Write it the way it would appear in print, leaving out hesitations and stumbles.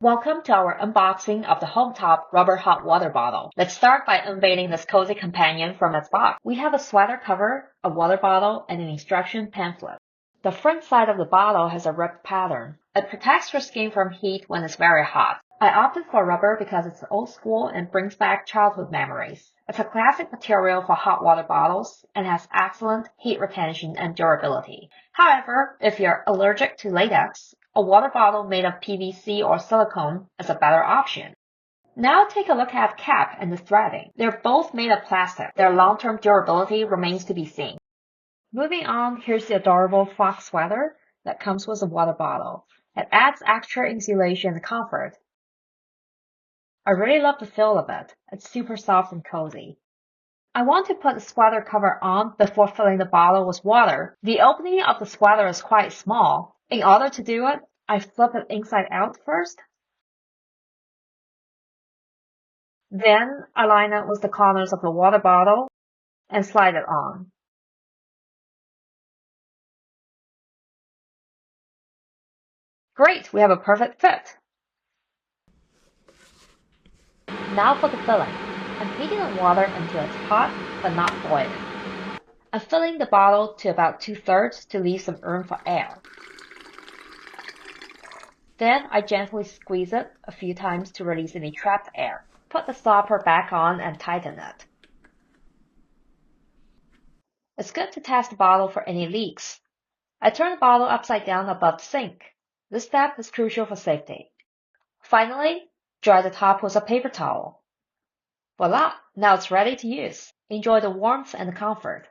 Welcome to our unboxing of the HomeTop rubber hot water bottle. Let's start by unveiling this cozy companion from its box. We have a sweater cover, a water bottle, and an instruction pamphlet. The front side of the bottle has a ribbed pattern. It protects your skin from heat when it's very hot. I opted for rubber because it's old school and brings back childhood memories. It's a classic material for hot water bottles and has excellent heat retention and durability. However, if you're allergic to latex, a water bottle made of PVC or silicone is a better option. Now take a look at the cap and the threading. They're both made of plastic. Their long-term durability remains to be seen. Moving on, here's the adorable fox sweater that comes with a water bottle. It adds extra insulation and comfort. I really love the feel of it. It's super soft and cozy. I want to put the sweater cover on before filling the bottle with water. The opening of the sweater is quite small. In order to do it, I flip it inside out first. Then I line it with the corners of the water bottle and slide it on. Great, we have a perfect fit. Now for the filling. I'm heating the water until it's hot but not boiling. I'm filling the bottle to about 2/3 to leave some room for air. Then I gently squeeze it a few times to release any trapped air. Put the stopper back on and tighten it. It's good to test the bottle for any leaks. I turn the bottle upside down above the sink. This step is crucial for safety. Finally, dry the top with a paper towel. Voila! Now it's ready to use. Enjoy the warmth and the comfort.